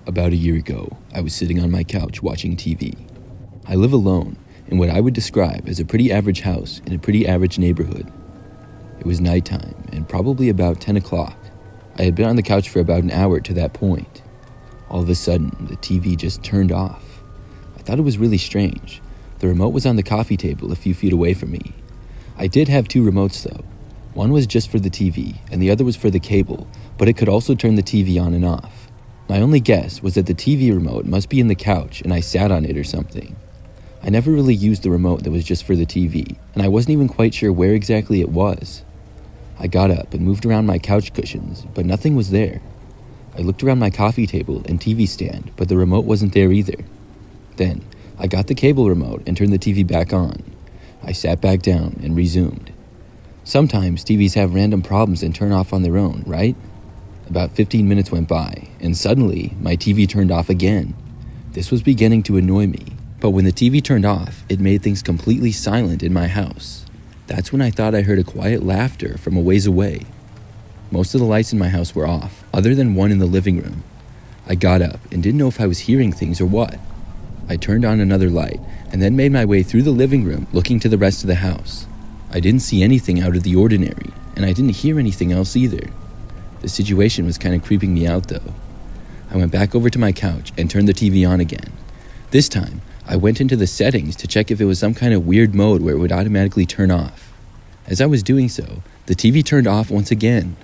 About a year ago, I was sitting on my couch watching TV. I live alone in what I would describe as a pretty average house in a pretty average neighborhood. It was nighttime and probably about 10 o'clock. I had been on the couch for about an hour to that point. All of a sudden, the TV just turned off. I thought it was really strange. The remote was on the coffee table a few feet away from me. I did have two remotes though. One was just for the TV and the other was for the cable, but it could also turn the TV on and off. My only guess was that the TV remote must be in the couch and I sat on it or something. I never really used the remote that was just for the TV, and I wasn't even quite sure where exactly it was. I got up and moved around my couch cushions, but nothing was there. I looked around my coffee table and TV stand, but the remote wasn't there either. Then, I got the cable remote and turned the TV back on. I sat back down and resumed. Sometimes TVs have random problems and turn off on their own, right? About 15 minutes went by, and suddenly, my TV turned off again. This was beginning to annoy me, but when the TV turned off, it made things completely silent in my house. That's when I thought I heard a quiet laughter from a ways away. Most of the lights in my house were off, other than one in the living room. I got up and didn't know if I was hearing things or what. I turned on another light, and then made my way through the living room, looking to the rest of the house. I didn't see anything out of the ordinary, and I didn't hear anything else either. The situation was kind of creeping me out though. I went back over to my couch and turned the TV on again. This time, I went into the settings to check if it was some kind of weird mode where it would automatically turn off. As I was doing so, the TV turned off once again.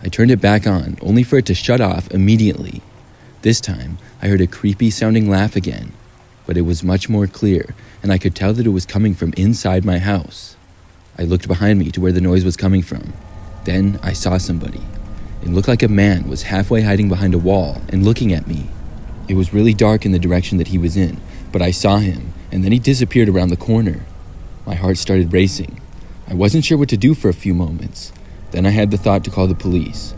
I turned it back on, only for it to shut off immediately. This time, I heard a creepy sounding laugh again, but it was much more clear, and I could tell that it was coming from inside my house. I looked behind me to where the noise was coming from. Then I saw somebody. It looked like a man was halfway hiding behind a wall and looking at me. It was really dark in the direction that he was in, but I saw him, and then he disappeared around the corner. My heart started racing. I wasn't sure what to do for a few moments. Then I had the thought to call the police.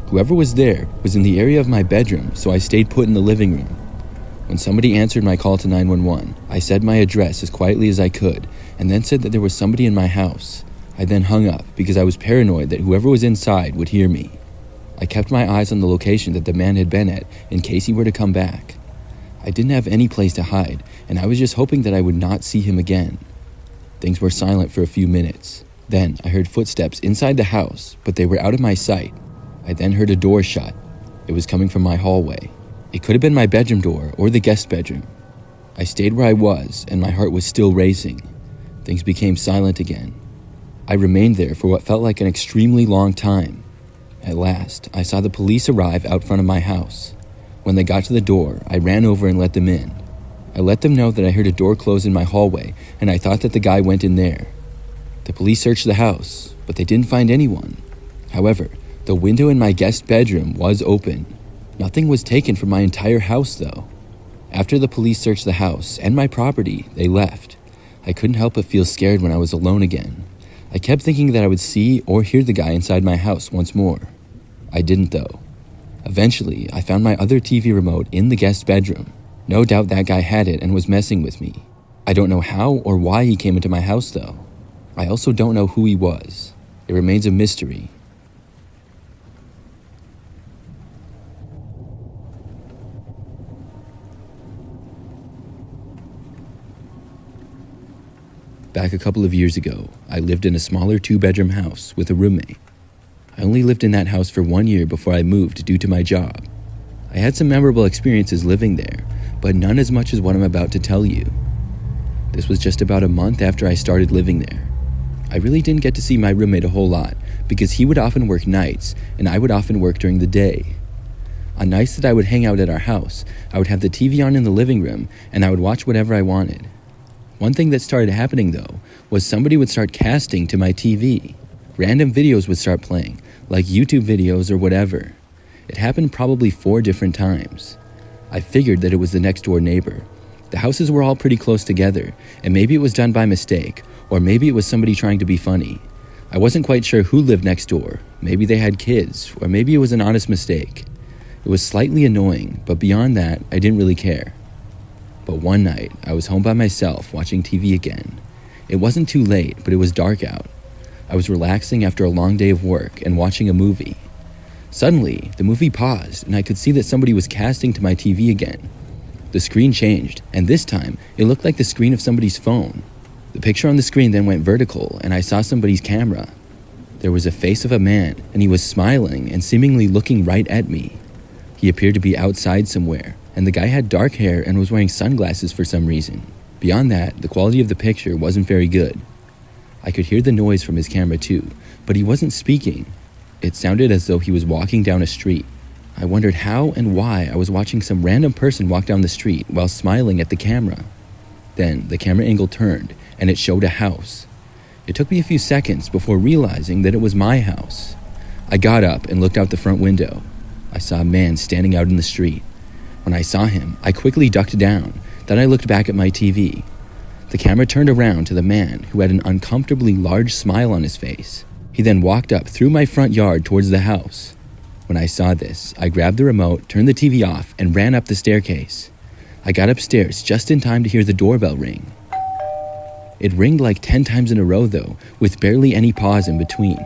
Whoever was there was in the area of my bedroom, so I stayed put in the living room. When somebody answered my call to 911, I said my address as quietly as I could, and then said that there was somebody in my house. I then hung up because I was paranoid that whoever was inside would hear me. I kept my eyes on the location that the man had been at in case he were to come back. I didn't have any place to hide, and I was just hoping that I would not see him again. Things were silent for a few minutes. Then I heard footsteps inside the house, but they were out of my sight. I then heard a door shut. It was coming from my hallway. It could have been my bedroom door or the guest bedroom. I stayed where I was, and my heart was still racing. Things became silent again. I remained there for what felt like an extremely long time. At last, I saw the police arrive out front of my house. When they got to the door, I ran over and let them in. I let them know that I heard a door close in my hallway, and I thought that the guy went in there. The police searched the house, but they didn't find anyone. However, the window in my guest bedroom was open. Nothing was taken from my entire house, though. After the police searched the house and my property, they left. I couldn't help but feel scared when I was alone again. I kept thinking that I would see or hear the guy inside my house once more. I didn't though. Eventually, I found my other TV remote in the guest bedroom. No doubt that guy had it and was messing with me. I don't know how or why he came into my house though. I also don't know who he was. It remains a mystery. Back a couple of years ago, I lived in a smaller 2-bedroom house with a roommate. I only lived in that house for 1 year before I moved due to my job. I had some memorable experiences living there, but none as much as what I'm about to tell you. This was just about a month after I started living there. I really didn't get to see my roommate a whole lot because he would often work nights and I would often work during the day. On nights that I would hang out at our house, I would have the TV on in the living room and I would watch whatever I wanted. One thing that started happening though was somebody would start casting to my TV. Random videos would start playing, like YouTube videos or whatever. It happened probably 4 different times. I figured that it was the next door neighbor. The houses were all pretty close together, and maybe it was done by mistake, or maybe it was somebody trying to be funny. I wasn't quite sure who lived next door. Maybe they had kids, or maybe it was an honest mistake. It was slightly annoying, but beyond that, I didn't really care. But one night, I was home by myself watching TV again. It wasn't too late, but it was dark out. I was relaxing after a long day of work and watching a movie. Suddenly, the movie paused and I could see that somebody was casting to my TV again. The screen changed, and this time, it looked like the screen of somebody's phone. The picture on the screen then went vertical and I saw somebody's camera. There was a face of a man, and he was smiling and seemingly looking right at me. He appeared to be outside somewhere, and the guy had dark hair and was wearing sunglasses for some reason. Beyond that, the quality of the picture wasn't very good. I could hear the noise from his camera too, but he wasn't speaking. It sounded as though he was walking down a street. I wondered how and why I was watching some random person walk down the street while smiling at the camera. Then the camera angle turned, and it showed a house. It took me a few seconds before realizing that it was my house. I got up and looked out the front window. I saw a man standing out in the street. When I saw him, I quickly ducked down. Then I looked back at my TV. The camera turned around to the man who had an uncomfortably large smile on his face. He then walked up through my front yard towards the house. When I saw this, I grabbed the remote, turned the TV off, and ran up the staircase. I got upstairs just in time to hear the doorbell ring. It ringed like 10 times in a row though, with barely any pause in between.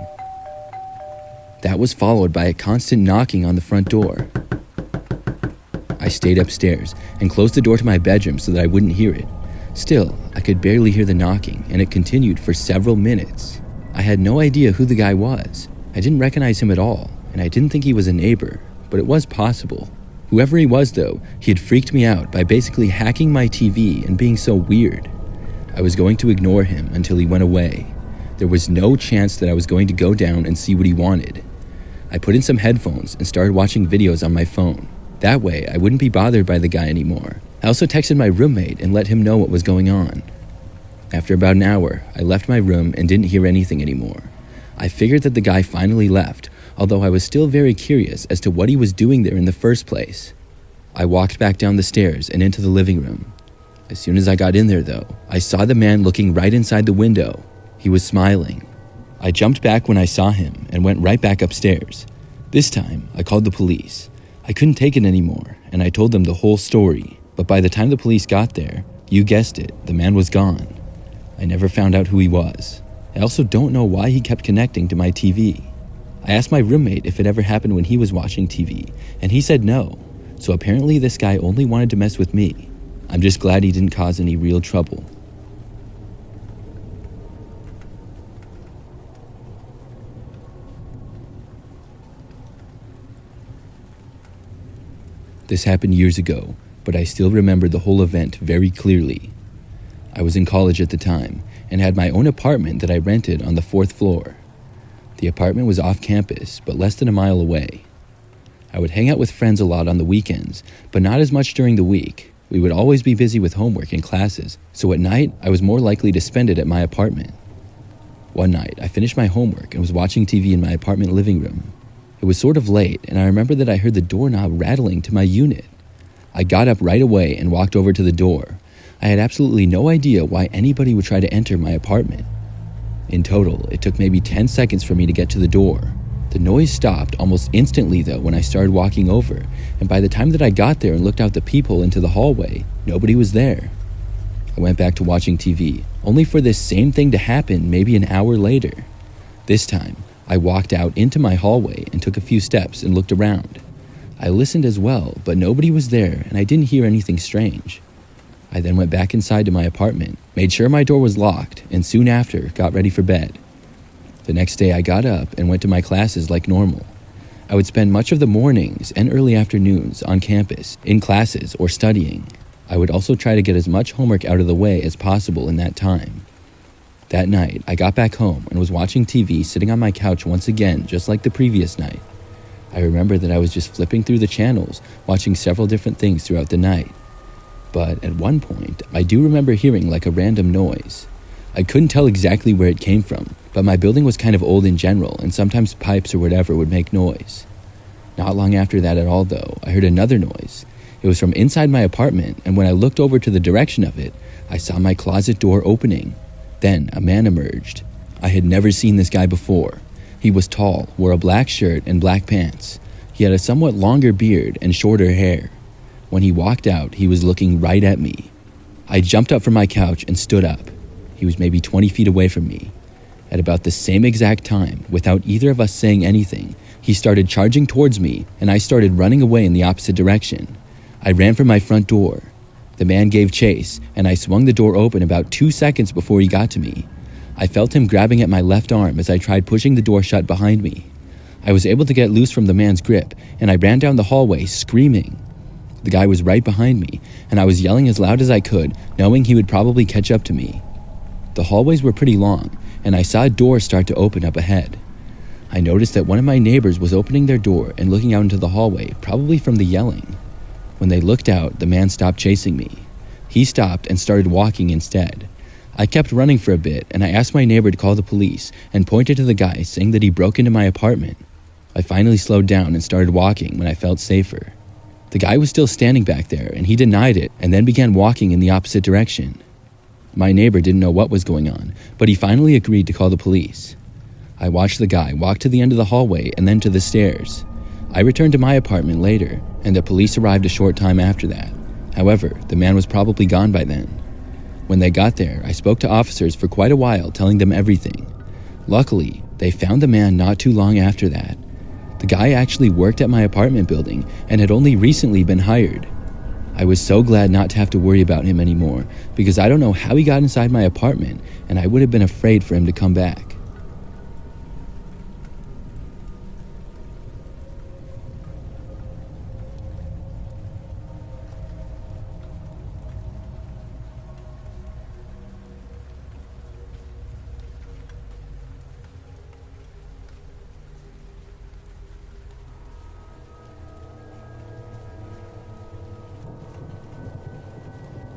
That was followed by a constant knocking on the front door. I stayed upstairs and closed the door to my bedroom so that I wouldn't hear it. Still, I could barely hear the knocking, and it continued for several minutes. I had no idea who the guy was. I didn't recognize him at all, and I didn't think he was a neighbor, but it was possible. Whoever he was though, he had freaked me out by basically hacking my TV and being so weird. I was going to ignore him until he went away. There was no chance that I was going to go down and see what he wanted. I put in some headphones and started watching videos on my phone. That way, I wouldn't be bothered by the guy anymore. I also texted my roommate and let him know what was going on. After about an hour, I left my room and didn't hear anything anymore. I figured that the guy finally left, although I was still very curious as to what he was doing there in the first place. I walked back down the stairs and into the living room. As soon as I got in there though, I saw the man looking right inside the window. He was smiling. I jumped back when I saw him and went right back upstairs. This time, I called the police. I couldn't take it anymore, and I told them the whole story. But by the time the police got there, you guessed it, the man was gone. I never found out who he was. I also don't know why he kept connecting to my TV. I asked my roommate if it ever happened when he was watching TV, and he said no. So apparently this guy only wanted to mess with me. I'm just glad he didn't cause any real trouble. This happened years ago, but I still remember the whole event very clearly. I was in college at the time and had my own apartment that I rented on the 4th floor. The apartment was off campus, but less than a mile away. I would hang out with friends a lot on the weekends, but not as much during the week. We would always be busy with homework and classes, so at night, I was more likely to spend it at my apartment. One night, I finished my homework and was watching TV in my apartment living room. It was sort of late, and I remember that I heard the doorknob rattling to my unit. I got up right away and walked over to the door. I had absolutely no idea why anybody would try to enter my apartment. In total, it took maybe 10 seconds for me to get to the door. The noise stopped almost instantly though when I started walking over, and by the time that I got there and looked out the peephole into the hallway, nobody was there. I went back to watching TV, only for this same thing to happen maybe an hour later. This time, I walked out into my hallway and took a few steps and looked around. I listened as well, but nobody was there and I didn't hear anything strange. I then went back inside to my apartment, made sure my door was locked, and soon after got ready for bed. The next day I got up and went to my classes like normal. I would spend much of the mornings and early afternoons on campus, in classes or studying. I would also try to get as much homework out of the way as possible in that time. That night, I got back home and was watching TV sitting on my couch once again, just like the previous night. I remember that I was just flipping through the channels, watching several different things throughout the night. But at one point, I do remember hearing like a random noise. I couldn't tell exactly where it came from, but my building was kind of old in general, and sometimes pipes or whatever would make noise. Not long after that at all though, I heard another noise. It was from inside my apartment, and when I looked over to the direction of it, I saw my closet door opening. Then a man emerged. I had never seen this guy before. He was tall, wore a black shirt and black pants. He had a somewhat longer beard and shorter hair. When he walked out, he was looking right at me. I jumped up from my couch and stood up. He was maybe 20 feet away from me. At about the same exact time, without either of us saying anything, He started charging towards me, and I started running away in the opposite direction. I ran for my front door. The man gave chase, and I swung the door open about 2 seconds before he got to me. I felt him grabbing at my left arm as I tried pushing the door shut behind me. I was able to get loose from the man's grip, and I ran down the hallway screaming. The guy was right behind me, and I was yelling as loud as I could, knowing he would probably catch up to me. The hallways were pretty long, and I saw a door start to open up ahead. I noticed that one of my neighbors was opening their door and looking out into the hallway, probably from the yelling. When they looked out, the man stopped chasing me. He stopped and started walking instead. I kept running for a bit, and I asked my neighbor to call the police and pointed to the guy, saying that he broke into my apartment. I finally slowed down and started walking when I felt safer. The guy was still standing back there, and he denied it and then began walking in the opposite direction. My neighbor didn't know what was going on, but he finally agreed to call the police. I watched the guy walk to the end of the hallway and then to the stairs. I returned to my apartment later, and the police arrived a short time after that. However, the man was probably gone by then. When they got there, I spoke to officers for quite a while, telling them everything. Luckily, they found the man not too long after that. The guy actually worked at my apartment building and had only recently been hired. I was so glad not to have to worry about him anymore, because I don't know how he got inside my apartment, and I would have been afraid for him to come back.